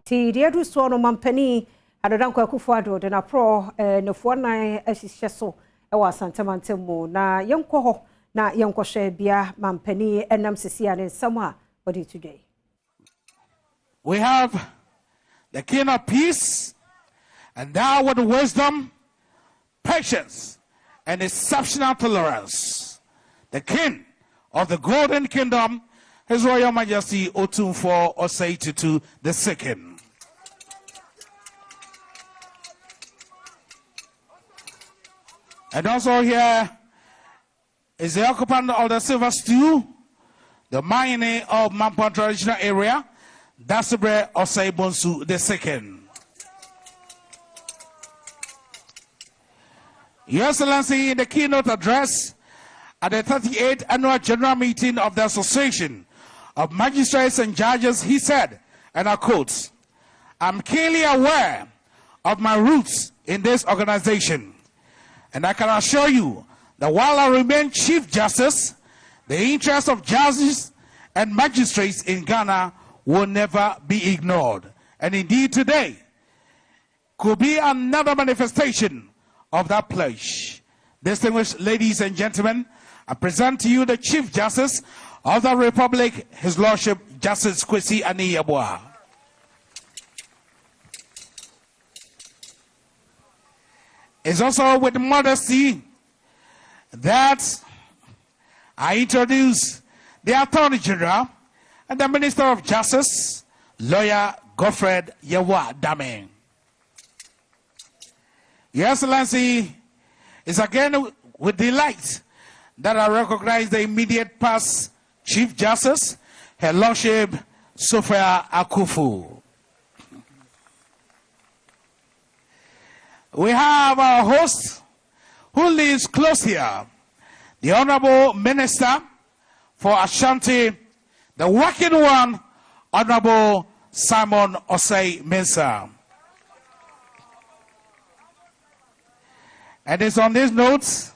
Ti Diadu Sono Mampani, Adanko Kufuado, then a pro, no 49 as is so, a was Santa Mantemo, na young coho, na young Koshe Bia, Mampani, and Namsisian in summer, body today. We have the King of Peace, and thou with wisdom, patience, and exceptional tolerance. The King of the Golden Kingdom, His Royal Majesty Otumfuo Osei Tutu II. And also here is the occupant of the Silver Stew, the mining of Mampon traditional area, Dasibre Osei Bonsu II. Your Excellency, in the keynote address at the 38th Annual General Meeting of the Association of Magistrates and Judges, he said, and I quote, "I'm keenly aware of my roots in this organization, and I can assure you that while I remain Chief Justice, the interests of judges and magistrates in Ghana will never be ignored. And indeed today could be another manifestation of that pledge." Distinguished ladies and gentlemen, I present to you the Chief Justice of the Republic, His Lordship Justice Kwesi Ani-Yeboah. It's also with modesty that I introduce the Attorney General and the Minister of Justice, Lawyer Godfred Yewwa Dame. Your Excellency, it's again with delight that I recognize the immediate past Chief Justice, Her Lordship Sophia Akufu. We have our host who lives close here, the Honorable Minister for Ashanti, the working one, Honorable Simon Osei Mensah. And it's on these notes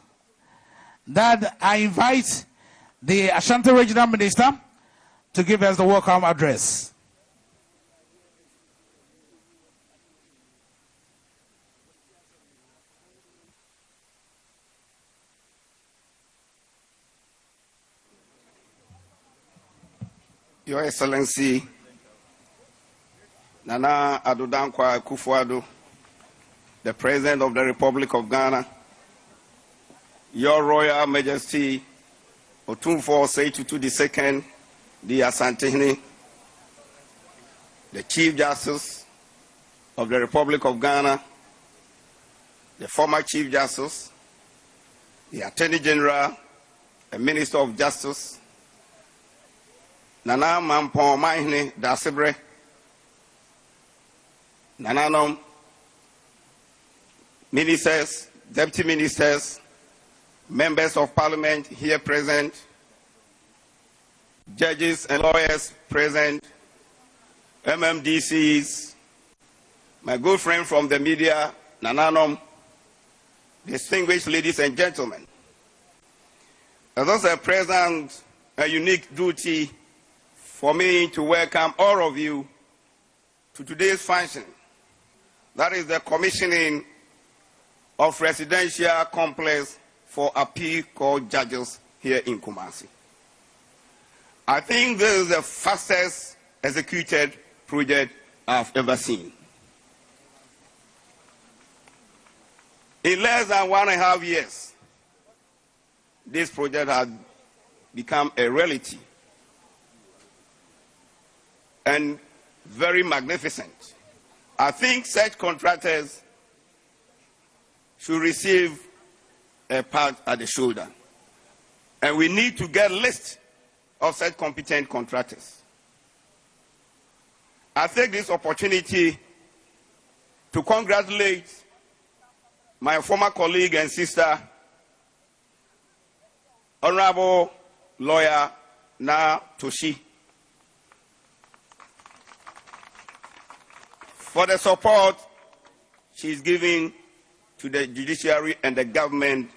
that I invite the Ashanti Regional Minister to give us the welcome address. Your Excellency, Nana Addo Dankwa Akufo-Addo, the President of the Republic of Ghana, Your Royal Majesty Otumfuo Osei Tutu II, the Asantehene, the Chief Justice of the Republic of Ghana, the former Chief Justice, the Attorney General, the Minister of Justice, Nana Mampon Mahine Dasibre, Nananom, Ministers, Deputy Ministers, Members of Parliament here present, judges and lawyers present, MMDCs, my good friend from the media, Nananom, distinguished ladies and gentlemen. It is a present, a unique duty for me to welcome all of you to today's function. That is the commissioning of residential complex for appeal court judges here in Kumasi. I think this is the fastest executed project I've ever seen. In less than 1.5 years, this project has become a reality and very magnificent. I think such contractors should receive a pat at the shoulder. And we need to get a list of such competent contractors. I take this opportunity to congratulate my former colleague and sister, Honorable Lawyer Na Toshi, for the support she's giving to the judiciary and the government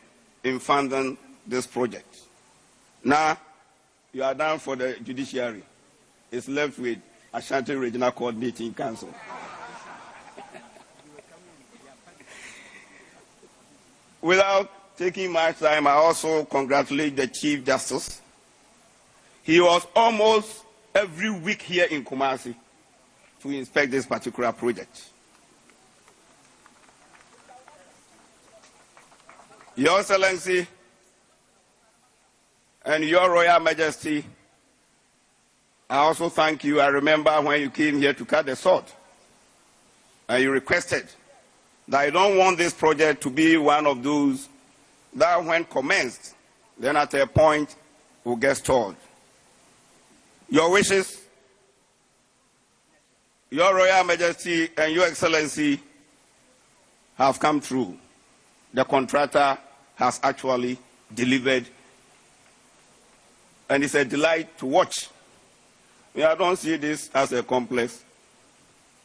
in funding this project. Now, you are done for the judiciary. It's left with Ashanti Regional Coordinating Council. Without taking much time, I also congratulate the Chief Justice. He was almost every week here in Kumasi to inspect this particular project. Your Excellency and Your Royal Majesty, I also thank you. I remember when you came here to cut the sword, and you requested that I don't want this project to be one of those that when commenced, then at a point will get stalled. Your wishes, Your Royal Majesty and Your Excellency have come true. The contractor has actually delivered, and it's a delight to watch. I don't see this as a complex.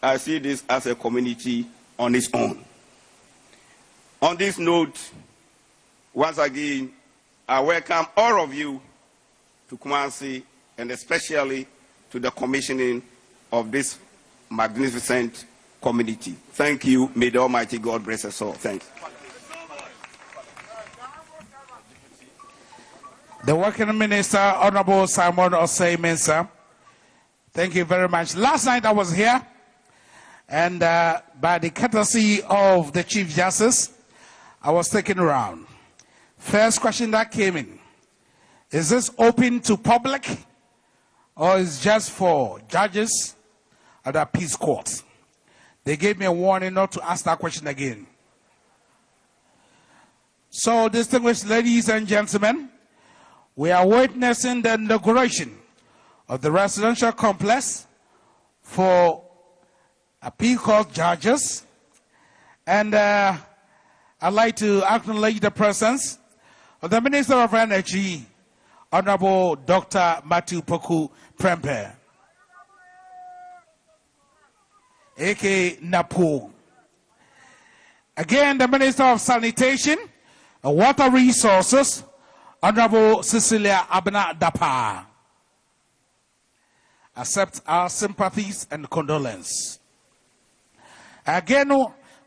I see this as a community on its own. On this note, once again, I welcome all of you to Kumasi, and especially to the commissioning of this magnificent community. Thank you. May the Almighty God bless us all. Thanks. The Working Minister, Honorable Simon Osei Mensah. Thank you very much. Last night I was here, and by the courtesy of the Chief Justice, I was taken around. First question that came in, is this open to public, or is just for judges at the peace court? They gave me a warning not to ask that question again. So, distinguished ladies and gentlemen, we are witnessing the inauguration of the residential complex for appeal court judges, and I'd like to acknowledge the presence of the Minister of Energy, Honorable Dr. Matthew Poku Prempeh, aka Napo. Again, the Minister of Sanitation and Water Resources, Honorable Cecilia Abena Dapa. Accept our sympathies and condolence. Again,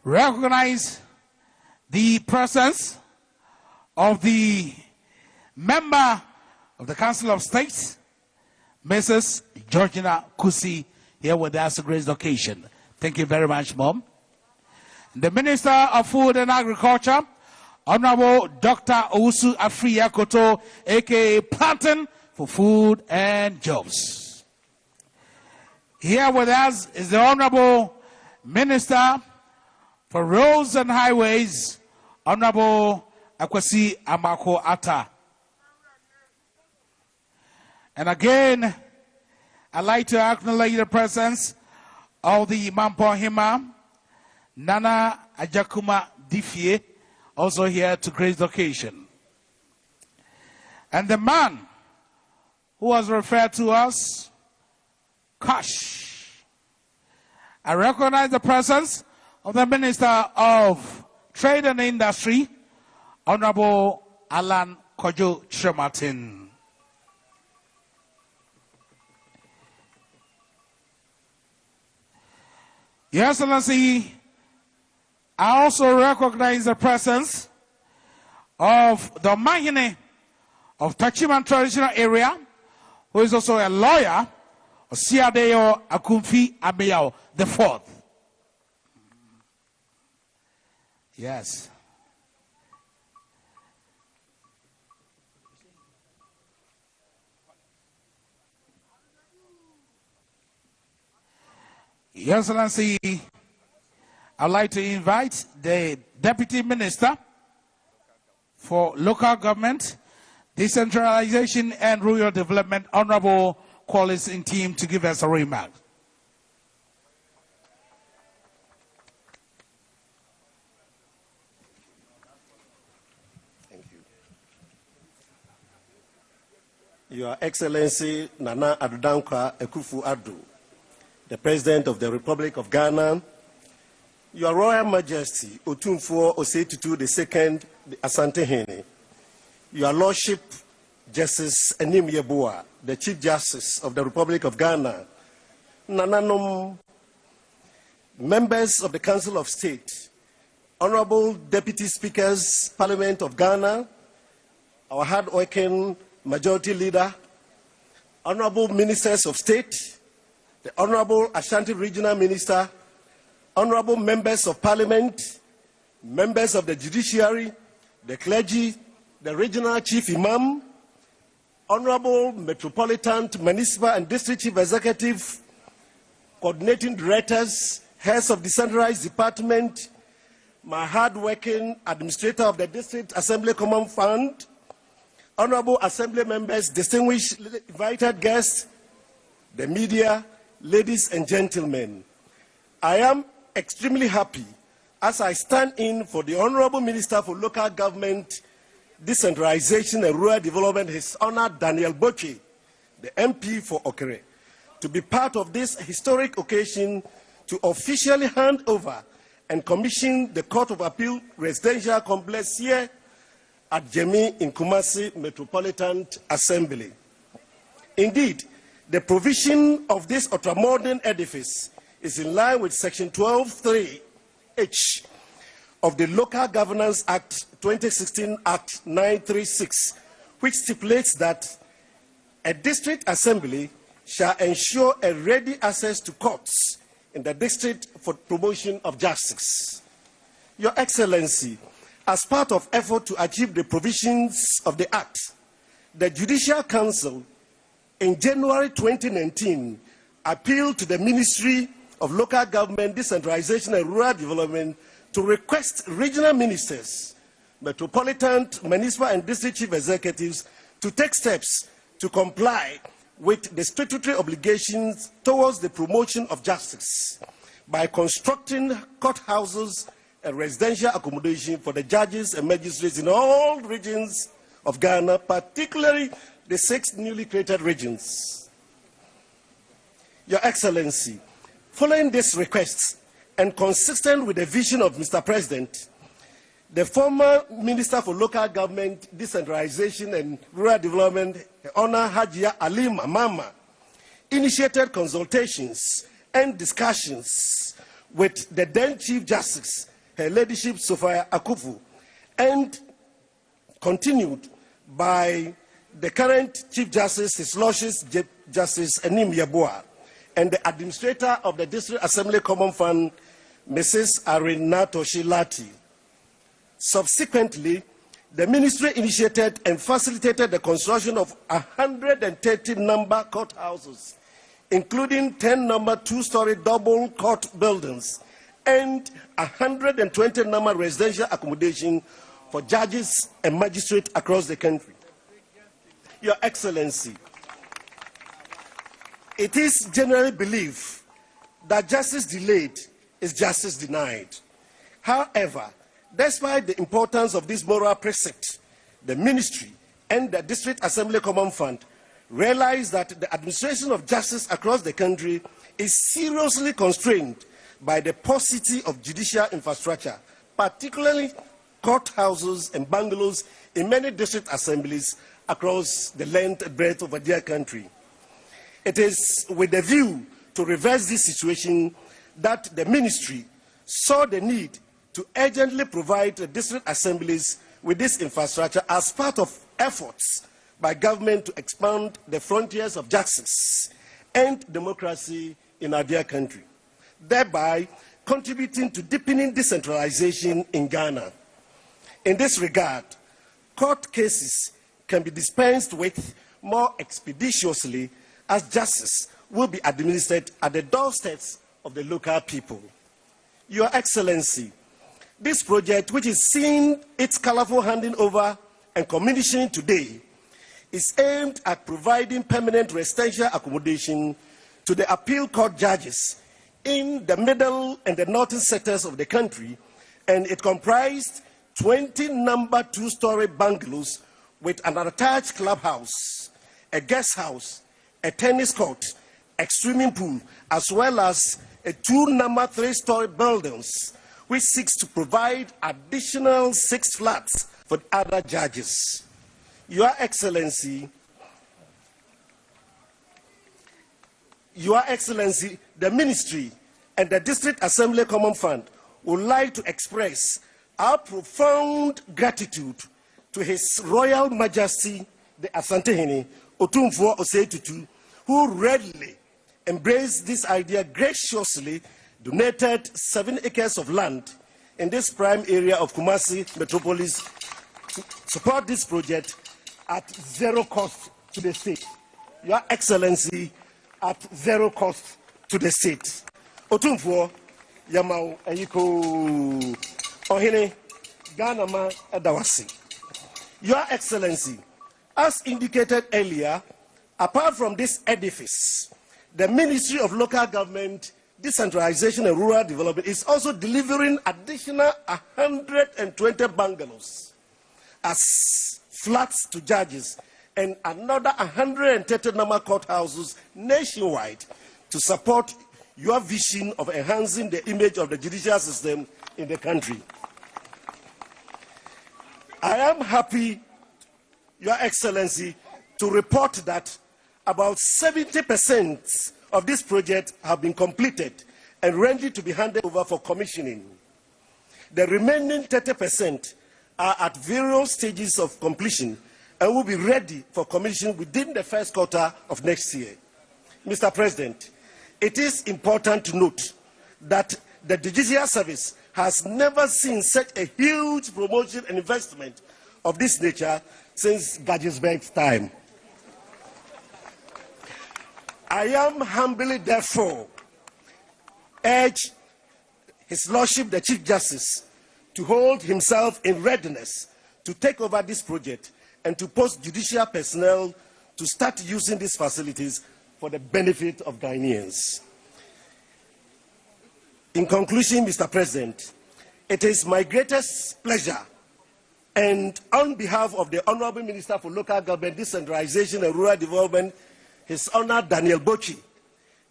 recognize the presence of the member of the Council of State, Mrs. Georgina Kusi, here with us to grace the occasion. Thank you very much, Mom. The Minister of Food and Agriculture, Honorable Dr. Owusu Afriya Koto, aka Planting for Food and Jobs. Here with us is the Honorable Minister for Roads and Highways, Honorable Akwasi Amako Atta. And again, I'd like to acknowledge the presence of the Mampo Hima, Nana Ajakuma Difie, also here to grace the occasion. And the man who was referred to us, Kash. I recognize the presence of the Minister of Trade and Industry, Honorable Alan Kojo Chirmartin. Your Excellency, I also recognize the presence of the Mahine of Tachiman Traditional Area, who is also a lawyer, Siadeo Akumfi Abeyao the Fourth. Yes. Your Excellency, I'd like to invite the Deputy Minister for Local Government, Decentralization and Rural Development, Honorable Qualis in team, to give us a remark. Thank you. Your Excellency Nana Addo Dankwa Akufo-Addo, the President of the Republic of Ghana, Your Royal Majesty Otumfuo Osei Tutu II Asantehene, Your Lordship Justice Enim Yeboah, the Chief Justice of the Republic of Ghana, Nananom, members of the Council of State, Honorable Deputy Speakers, Parliament of Ghana, our hard-working Majority Leader, Honorable Ministers of State, the Honorable Ashanti Regional Minister, Honorable Members of Parliament, members of the Judiciary, the clergy, the Regional Chief Imam, Honorable Metropolitan, Municipal and District Chief Executive, Coordinating Directors, Heads of Decentralized Department, my hard-working Administrator of the District Assembly Common Fund, Honorable Assembly Members, distinguished invited guests, the media, ladies and gentlemen, I am extremely happy as I stand in for the Honorable Minister for Local Government, Decentralization and Rural Development, His Honor Daniel Botchwey, the MP for Okere, to be part of this historic occasion to officially hand over and commission the Court of Appeal Residential Complex here at Jemi in Kumasi Metropolitan Assembly. Indeed, the provision of this ultramodern edifice is in line with Section 12(3)(h) of the Local Governance Act 2016 Act 936, which stipulates that a district assembly shall ensure a ready access to courts in the district for promotion of justice. Your Excellency, as part of effort to achieve the provisions of the Act, the Judicial Council in January 2019 appealed to the Ministry of Local Government, Decentralization and Rural Development to request regional ministers, metropolitan, municipal and district chief executives to take steps to comply with the statutory obligations towards the promotion of justice by constructing courthouses and residential accommodation for the judges and magistrates in all regions of Ghana, particularly the 6 newly created regions. Your Excellency, following this request and consistent with the vision of Mr. President, the former Minister for Local Government, Decentralization and Rural Development, Honor Hajia Alim Amama, initiated consultations and discussions with the then Chief Justice, Her Ladyship Sophia Akufu, and continued by the current Chief Justice, His Lordship Justice Enim Yeboah, and the Administrator of the District Assembly Common Fund, Mrs. Arina Toshilati. Subsequently, the ministry initiated and facilitated the construction of 130 number courthouses, including 10 number 2-story double court buildings and 120 number residential accommodation for judges and magistrates across the country. Your Excellency, it is generally believed that justice delayed is justice denied. However, despite the importance of this moral precept, the ministry and the District Assembly Common Fund realize that the administration of justice across the country is seriously constrained by the paucity of judicial infrastructure, particularly courthouses and bungalows in many district assemblies across the length and breadth of our dear country. It is with a view to reverse this situation that the ministry saw the need to urgently provide the district assemblies with this infrastructure as part of efforts by government to expand the frontiers of justice and democracy in our dear country, thereby contributing to deepening decentralization in Ghana. In this regard, court cases can be dispensed with more expeditiously as justice will be administered at the doorsteps of the local people. Your Excellency, this project, which is seeing its colorful handing over and commissioning today, is aimed at providing permanent residential accommodation to the appeal court judges in the middle and the northern sectors of the country, and it comprised 20 number 2-story bungalows with an attached clubhouse, a guest house, a tennis court, a swimming pool, as well as a 2 number 3-story buildings, which seeks to provide additional 6 flats for other judges. Your Excellency, Your Excellency, the Ministry and the District Assembly Common Fund would like to express our profound gratitude to His Royal Majesty, the Asantehene, Otumfuo Osei Tutu, who readily embraced this idea, graciously donated 7 acres of land in this prime area of Kumasi Metropolis to support this project at zero cost to the state. Your Excellency, at zero cost to the state. Otumfuo Yamau Ayiko Ohene Ganama Edawasi. Your Excellency, as indicated earlier, apart from this edifice, the Ministry of Local Government, Decentralization and Rural Development is also delivering additional 120 bungalows as flats to judges and another 130 normal courthouses nationwide to support your vision of enhancing the image of the judicial system in the country. I am happy, Your Excellency, to report that about 70% of this project have been completed and ready to be handed over for commissioning. The remaining 30% are at various stages of completion and will be ready for commission within the first quarter of next year. Mr. President, it is important to note that the Judicial Service has never seen such a huge promotion and investment of this nature since Gajisberg's time. I am humbly, therefore, urge His Lordship, the Chief Justice, to hold himself in readiness to take over this project and to post judicial personnel to start using these facilities for the benefit of Ghanaians. In conclusion, Mr. President, it is my greatest pleasure, and on behalf of the Honorable Minister for Local Government, Decentralization and Rural Development, His Honor Daniel Botchi,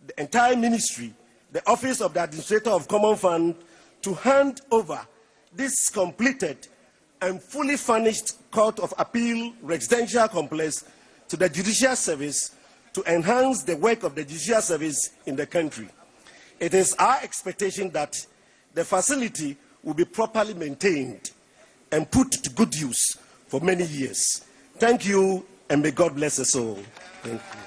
the entire ministry, the Office of the Administrator of Common Fund, to hand over this completed and fully furnished Court of Appeal residential complex to the Judicial Service to enhance the work of the Judicial Service in the country. It is our expectation that the facility will be properly maintained and put to good use for many years. Thank you, and may God bless us all. Thank you.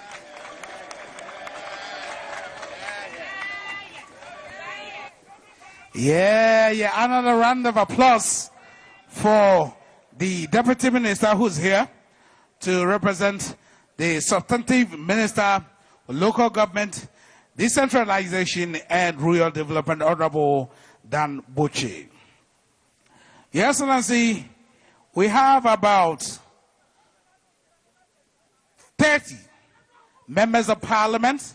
Yeah, another round of applause for the Deputy Minister who's here to represent the substantive Minister of Local Government, Decentralization and Rural Development, Honorable Dan Botchi. Your Excellency, we have about 30 members of Parliament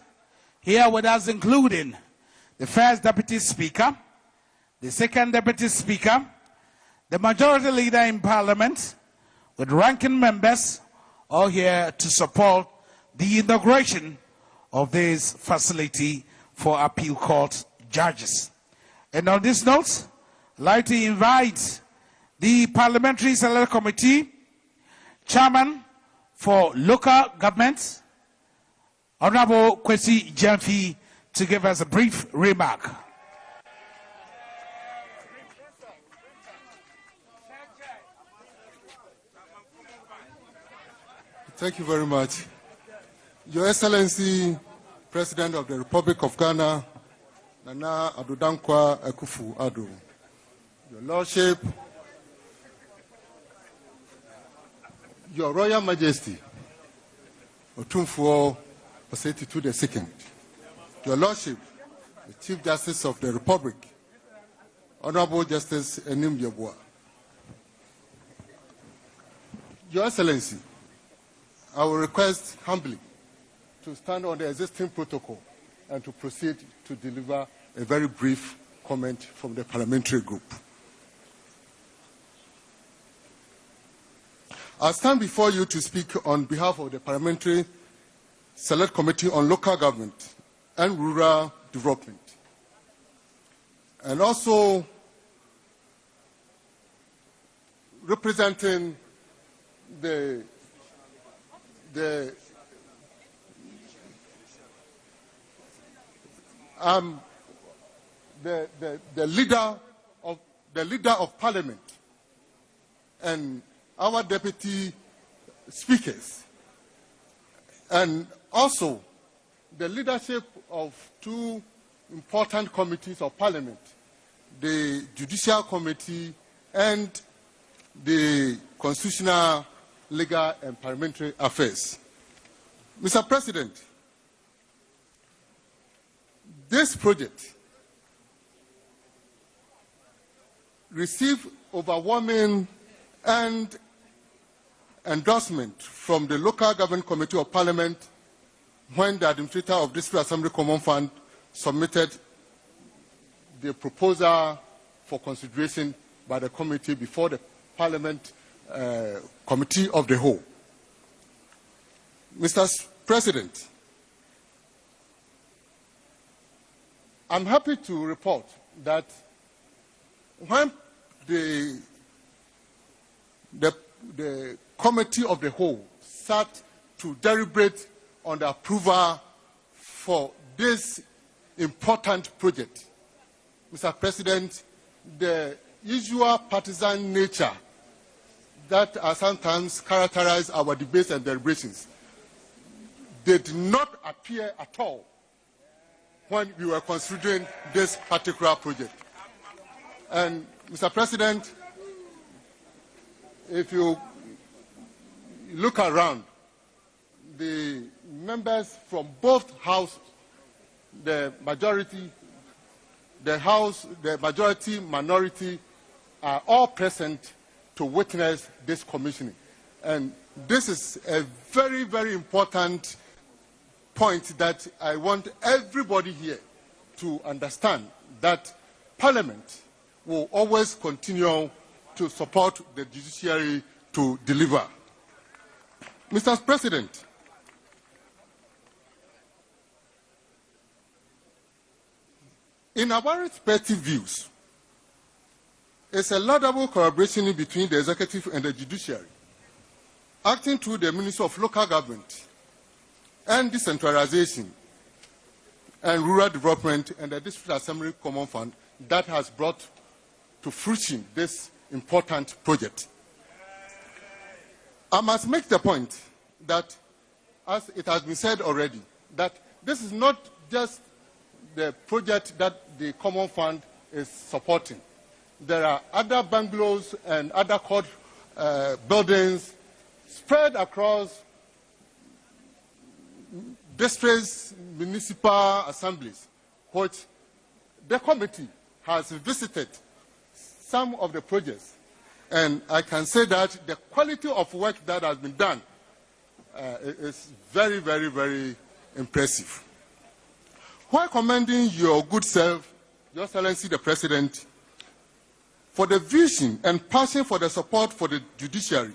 here with us, including the First Deputy Speaker, the Second Deputy Speaker, the Majority Leader in Parliament, with ranking members, all here to support the inauguration of this facility for appeal court judges. And on this note, I'd like to invite the Parliamentary Select Committee Chairman for Local Government, Honorable Kwesi Gyamfi, to give us a brief remark. Thank you very much. Your Excellency, President of the Republic of Ghana, Nana Addo Dankwa Akufo-Addo, Your Lordship, Your Royal Majesty, Otumfuo Osei Tutu II, Your Lordship, the Chief Justice of the Republic, Honorable Justice Enim Yeboah, Your Excellency, I will request humbly to stand on the existing protocol and to proceed to deliver a very brief comment from the parliamentary group. I stand before you to speak on behalf of the Parliamentary Select Committee on Local Government and Rural Development, and also representing the leader of Parliament and our deputy speakers, and also the leadership of two important committees of Parliament, the Judicial Committee and the Constitutional, Legal and Parliamentary Affairs. Mr. President, this project received overwhelming and endorsement from the Local Government Committee of Parliament when the Administrator of District Assembly Common Fund submitted the proposal for consideration by the committee before the Parliament Committee of the Whole. Mr. President, I'm happy to report that when the Committee of the Whole sat to deliberate on the approval for this important project, Mr. President, the usual partisan nature that sometimes characterize our debates and deliberations did not appear at all when we were considering this particular project. And, Mr. President, if you look around, the members from both houses, the majority, minority, are all present to witness this commissioning. And this is a very, very important point that I want everybody here to understand, that Parliament will always continue to support the judiciary to deliver. Mr. President, in our respective views, it's a laudable collaboration between the executive and the judiciary, acting through the Ministry of Local Government and Decentralization and Rural Development and the District Assembly Common Fund that has brought to fruition this important project. I must make the point that, as it has been said already, that this is not just the project that the Common Fund is supporting. There are other bungalows and other court buildings spread across districts, municipal assemblies, which the committee has visited some of the projects. And I can say that the quality of work that has been done is very, very, very impressive. While commending your good self, Your Excellency the President, for the vision and passion for the support for the judiciary,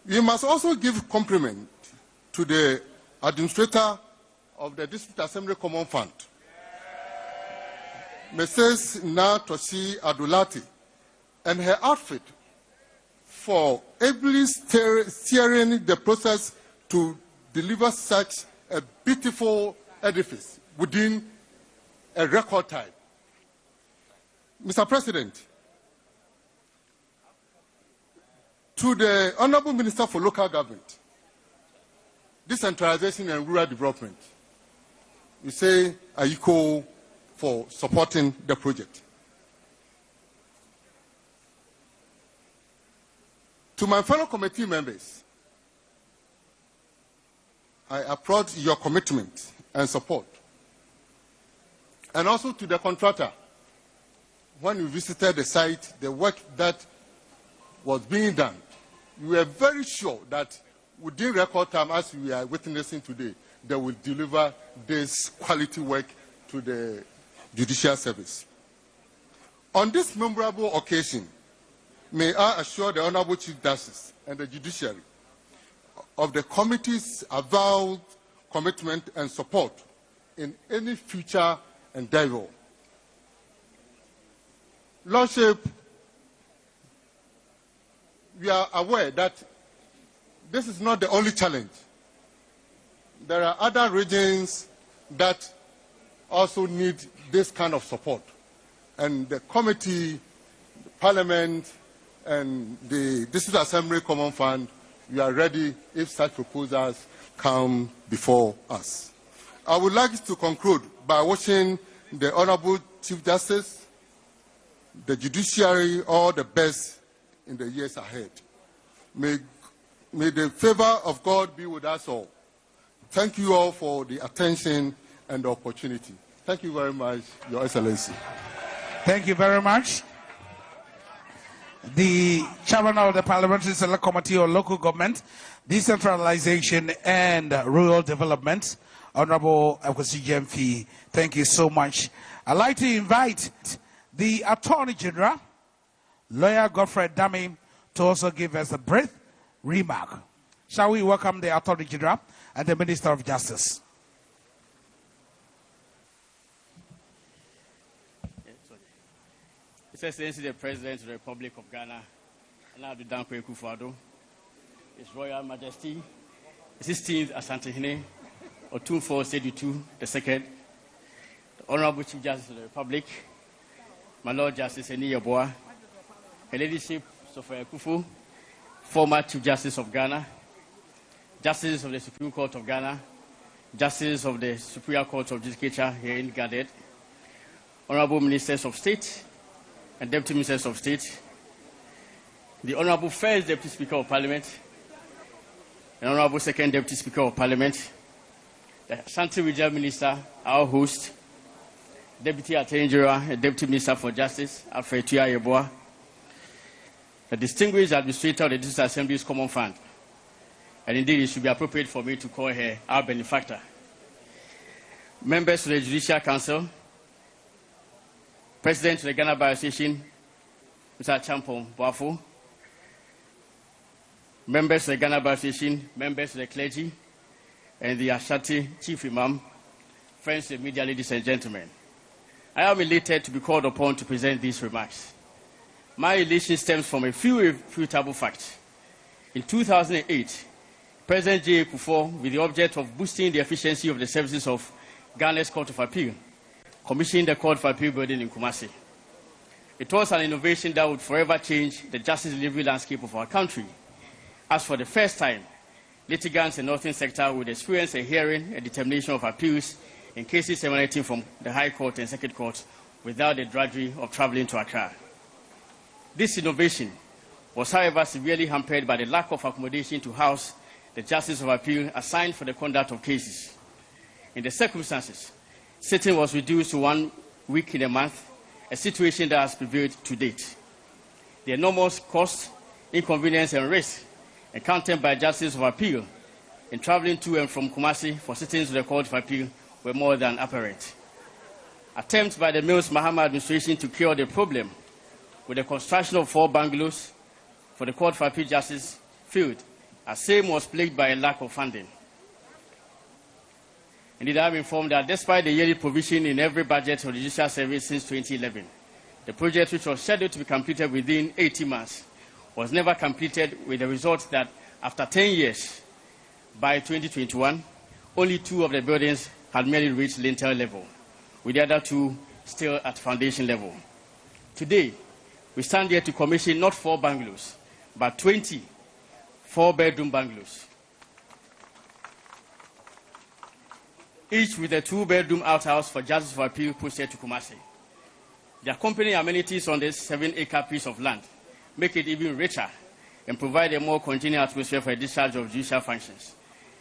we must also give compliment to the Administrator of the District Assembly Common Fund, Mrs. Natoshi Adulati, and her outfit for ably steering the process to deliver such a beautiful edifice within a record time. Mr. President, to the Honorable Minister for Local Government, Decentralization and Rural Development, we say AYICO for supporting the project. To my fellow committee members, I applaud your commitment and support. And also to the contractor, when we visited the site, the work that was being done, we were very sure that within record time, as we are witnessing today, they will deliver this quality work to the judicial service. On this memorable occasion, may I assure the Honorable Chief Justice and the judiciary of the committee's avowed commitment and support in any future endeavor. Lordship, we are aware that this is not the only challenge. There are other regions that also need this kind of support. And the committee, the Parliament, and the District Assembly Common Fund, we are ready if such proposals come before us. I would like to conclude by wishing the Honorable Chief Justice, the judiciary, all the best in the years ahead. May the favor of God be with us all. Thank you all for the attention and the opportunity. Thank you very much, Your Excellency. Thank you very much. The Chairman of the Parliamentary Select Committee on Local Government, Decentralization and Rural Development, Honorable Akwasi Gyamfi, thank you so much. I'd like to invite the Attorney General, Lawyer Godfred Dame, to also give us a brief remark. Shall we welcome the Attorney General and the Minister of Justice? His Excellency the President of the Republic of Ghana, Nana Addo Dankwa Akufo-Addo, His Royal Majesty, His 16th Asantehene, Otumfuo Osei-Tutu II, the Honorable Chief Justice of the Republic, my Lord Justice Eni Yeboah, Her Ladyship Sophia Akufo, former Chief Justice of Ghana, Justices of the Supreme Court of Ghana, Justices of the Superior Court of Judicature here in Gadet, Honorable Ministers of State and Deputy Ministers of State, the Honorable First Deputy Speaker of Parliament, the Honorable Second Deputy Speaker of Parliament, the Ashanti Regional Minister, our host, Deputy Attorney General and Deputy Minister for Justice, Alfred Tuah Yeboah, the distinguished Administrator of the District Assembly's Common Fund, and indeed it should be appropriate for me to call her our benefactor, members of the Judicial Council, President of the Ghana Bar Association, Mr. Champon Boafo, members of the Ghana Bar Association, members of the clergy, and the Ashanti Chief Imam, friends of the media, ladies and gentlemen. I am elated to be called upon to present these remarks. My elation stems from a few irrefutable facts. In 2008, President J. Kufuor, with the object of boosting the efficiency of the services of Ghana's Court of Appeal, commissioned the Court of Appeal building in Kumasi. It was an innovation that would forever change the justice delivery landscape of our country, as for the first time, litigants in the northern sector would experience a hearing and determination of appeals in cases emanating from the High Court and Circuit Court without the drudgery of traveling to Accra. This innovation was, however, severely hampered by the lack of accommodation to house the Justice of Appeal assigned for the conduct of cases. In the circumstances, sitting was reduced to 1 week in a month, a situation that has prevailed to date. The enormous cost, inconvenience, and risk encountered by Justice of Appeal in traveling to and from Kumasi for sittings of the Court of Appeal were more than apparent. Attempts by the Mills Mahama administration to cure the problem with the construction of 4 bungalows for the Court of Appeal Justice failed, as same was plagued by a lack of funding. Indeed, I am informed that despite the yearly provision in every budget of the Judicial Service since 2011, the project, which was scheduled to be completed within 18 months, was never completed, with the result that after 10 years, by 2021, only 2 of the buildings had merely reached lintel level, with the other 2 still at foundation level. Today, we stand here to commission not 4 bungalows, but 20 4-bedroom bungalows, each with a 2-bedroom outhouse for Justice of Appeal posted to Kumasi. The accompanying amenities on this 7-acre piece of land make it even richer and provide a more congenial atmosphere for a discharge of judicial functions.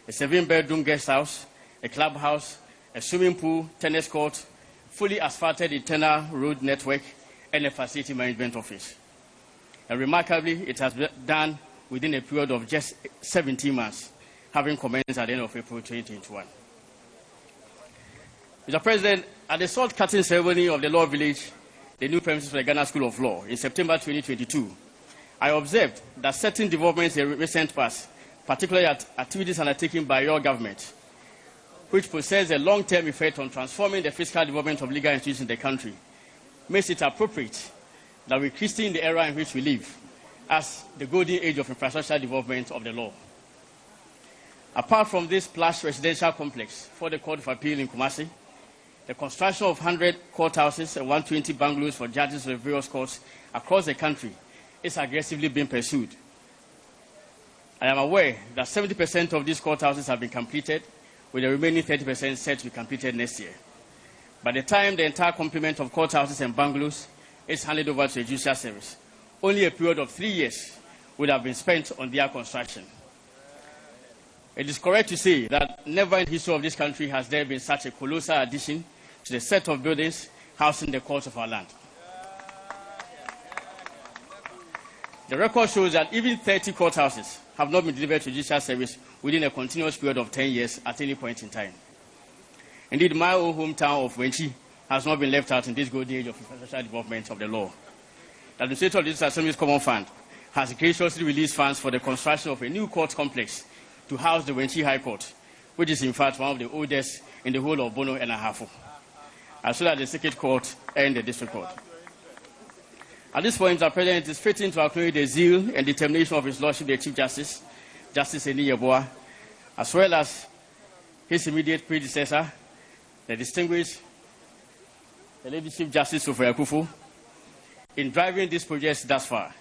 A 7-bedroom guest house, a clubhouse, a swimming pool, tennis court, fully asphalted internal road network, and a facility management office. And remarkably, it has been done within a period of just 17 months, having commenced at the end of April 2021. Mr. President, at the salt cutting ceremony of the Law Village, the new premises for the Ghana School of Law, in September 2022, I observed that certain developments in recent past, particularly at activities undertaken by your government, which possess a long-term effect on transforming the fiscal development of legal institutions in the country, makes it appropriate that we christen the era in which we live as the golden age of infrastructural development of the law. Apart from this plush residential complex for the Court of Appeal in Kumasi, The construction of 100 courthouses and 120 bungalows for judges of the various courts across the country is aggressively being pursued. I am aware that 70% of these courthouses have been completed, with the remaining 30% set to be completed next year. By the time the entire complement of courthouses and bungalows is handed over to the Judicial Service, only a period of 3 years would have been spent on their construction. It is correct to say that never in the history of this country has there been such a colossal addition to the set of buildings housing the courts of our land. The record shows that even 30 courthouses have not been delivered to the Judicial Service within a continuous period of 10 years at any point in time. Indeed, my own hometown of Wenchi has not been left out in this golden age of infrastructure development of the law. The administrator of the Judicial Assembly's Common Fund has graciously released funds for the construction of a new court complex to house the Wenchi High Court, which is in fact one of the oldest in the whole of Bono and Ahafo, as well as the Circuit Court and the District Court. At this point, Mr. President, it is fitting to acknowledge the zeal and determination of His Lordship, the Chief Justice, Justice Eni Yeboah, as well as his immediate predecessor, the distinguished Lady Chief Justice Sophia Akufo, in driving these projects thus far.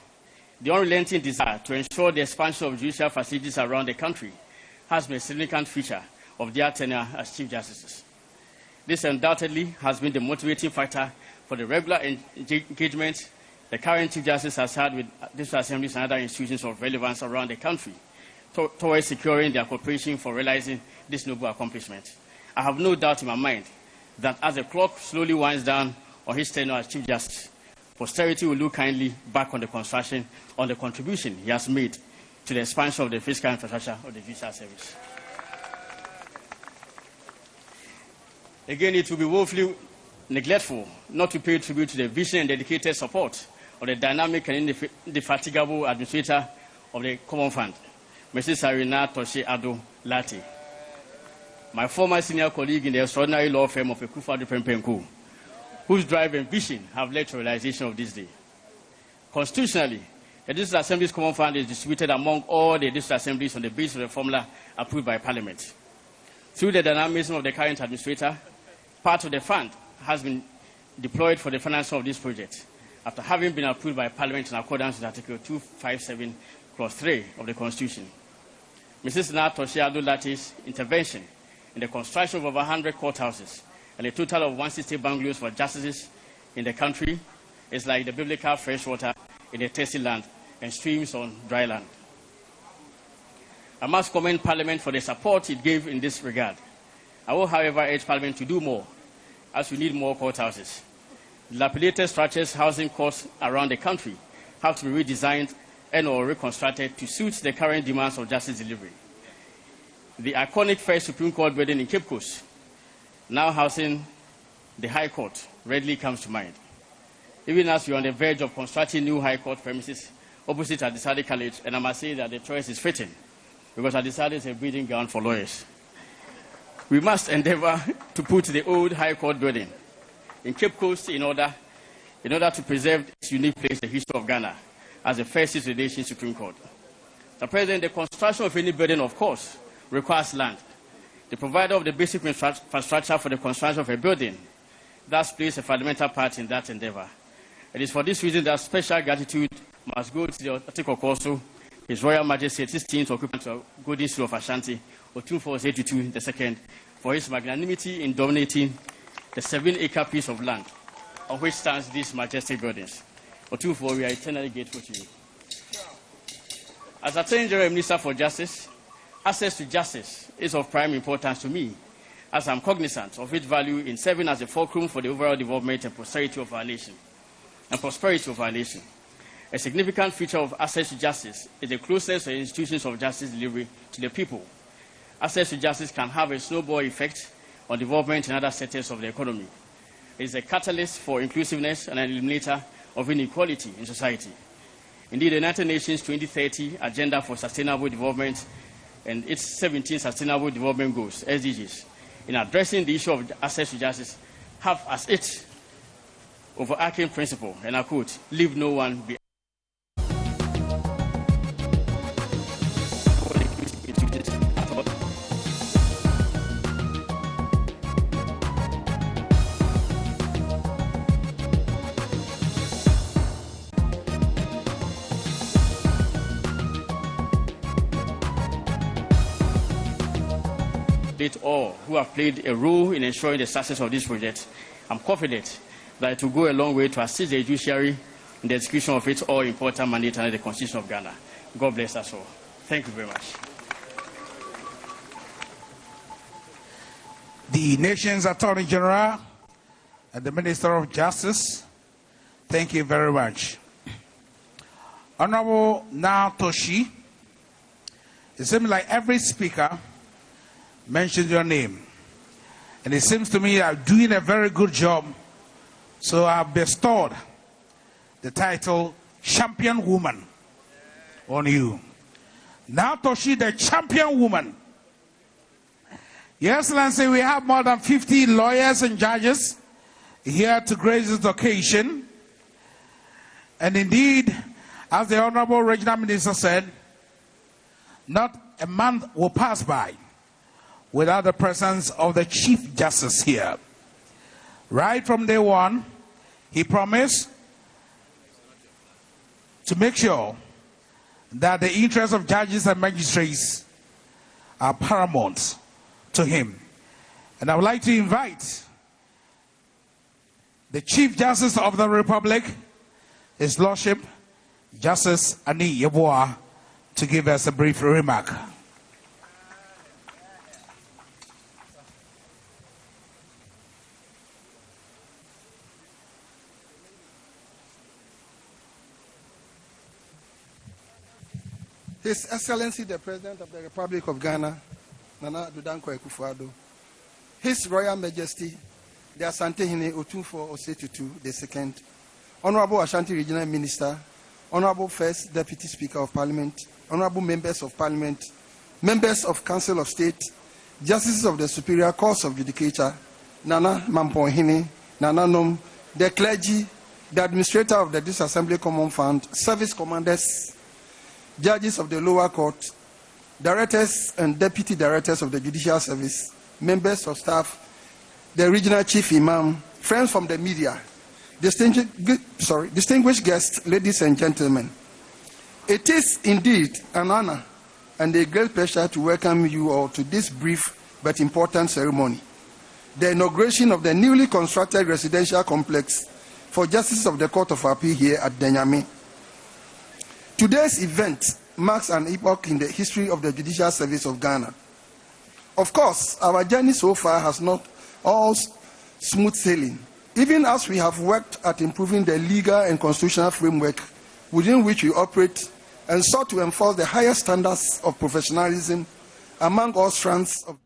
The unrelenting desire to ensure the expansion of judicial facilities around the country has been a significant feature of their tenure as Chief Justices. This undoubtedly has been the motivating factor for the regular engagement the current Chief Justice has had with district assemblies and other institutions of relevance around the country towards securing their cooperation for realizing this noble accomplishment. I have no doubt in my mind that as the clock slowly winds down on his tenure as Chief Justice, posterity will look kindly back on the construction, on the contribution he has made to the expansion of the fiscal infrastructure of the Judicial Service. Again, it will be woefully neglectful not to pay tribute to the vision and dedicated support of the dynamic and indefatigable administrator of the Common Fund, Mrs. Sarina Toshe Ado Lati, my former senior colleague in the extraordinary law firm of Akufo-Addo Prempeh, whose drive and vision have led to realization of this day. Constitutionally, the District Assembly's Common Fund is distributed among all the district assemblies on the basis of the formula approved by Parliament. Through the dynamism of the current administrator, part of the fund has been deployed for the financing of this project after having been approved by Parliament in accordance with Article 257, Clause 3 of the Constitution. Mrs. Toshe Ado Lati's intervention in the construction of over 100 courthouses and a total of 160 bungalows for justices in the country is like the biblical fresh water in a thirsty land and streams on dry land. I must commend Parliament for the support it gave in this regard. I will, however, urge Parliament to do more, as we need more courthouses. Dilapidated structures housing courts around the country have to be redesigned and or reconstructed to suit the current demands of justice delivery. The iconic first Supreme Court building in Cape Coast, now housing the High Court, readily comes to mind. Even as we are on the verge of constructing new High Court premises opposite Adisade College, and I must say that the choice is fitting, because Adisade is a breeding ground for lawyers. We must endeavor to put the old High Court building in Cape Coast in order to preserve its unique place in the history of Ghana as the first Nation Supreme Court. Mr. President, the construction of any building, of course, requires land. The provider of the basic infrastructure for the construction of a building thus plays a fundamental part in that endeavor. It is for this reason that special gratitude must go to the Otikokoso, His Royal Majesty, 16th occupant of Golden Seal of Ashanti, Otumfuo Osei Tutu II, for his magnanimity in dominating the 7-acre piece of land on which stands these majestic buildings. Otumfuo, we are eternally grateful to you. As Attorney General Minister for Justice, access to justice is of prime importance to me, as I'm cognizant of its value in serving as a fulcrum for the overall development and prosperity of our nation. A significant feature of access to justice is the closeness of institutions of justice delivery to the people. Access to justice can have a snowball effect on development in other sectors of the economy. It is a catalyst for inclusiveness and an eliminator of inequality in society. Indeed, the United Nations 2030 Agenda for Sustainable Development and its 17 Sustainable Development Goals, SDGs, in addressing the issue of access to justice, have as its overarching principle, and I quote, leave no one behind. congratulate all who have played a role in ensuring the success of this project. I'm confident that it will go a long way to assist the judiciary in the execution of its all-important mandate under the Constitution of Ghana. God bless us all. Thank you very much. The nation's Attorney General and the Minister of Justice, thank you very much. Honorable Natoshi, it seems like every speaker mentioned your name. And it seems to me you're doing a very good job. So I've bestowed the title Champion Woman on you. Natoshi, the Champion Woman. Your Excellency, we have more than 50 lawyers and judges here to grace this occasion. And indeed, as the Honorable Regional Minister said, not a month will pass by without the presence of the Chief Justice here. Right from day one, he promised to make sure that the interests of judges and magistrates are paramount to him. And I would like to invite the Chief Justice of the Republic, His Lordship, Justice Ani Yeboah, to give us a brief remark. His Excellency, the President of the Republic of Ghana, Nana Addo Dankwa Akufo-Addo, His Royal Majesty, the Asante-Hene Otumfuo Osei Tutu II, Honorable Ashanti Regional Minister, Honorable First Deputy Speaker of Parliament, Honorable Members of Parliament, Members of Council of State, Justices of the Superior Courts of Judicature, Nana Mampohene, Nana Nom, the clergy, the Administrator of the Disassembly Common Fund, Service Commanders, Judges of the lower court, Directors and Deputy Directors of the Judicial Service, Members of Staff, the Regional Chief Imam, friends from the media, distinguished guests, ladies and gentlemen. It is indeed an honor and a great pleasure to welcome you all to this brief but important ceremony, the inauguration of the newly constructed residential complex for Justices of the Court of Appeal here at Denyami. Today's event marks an epoch in the history of the Judicial Service of Ghana. Of course, our journey so far has not all smooth sailing, even as we have worked at improving the legal and constitutional framework within which we operate and sought to enforce the highest standards of professionalism among all strands of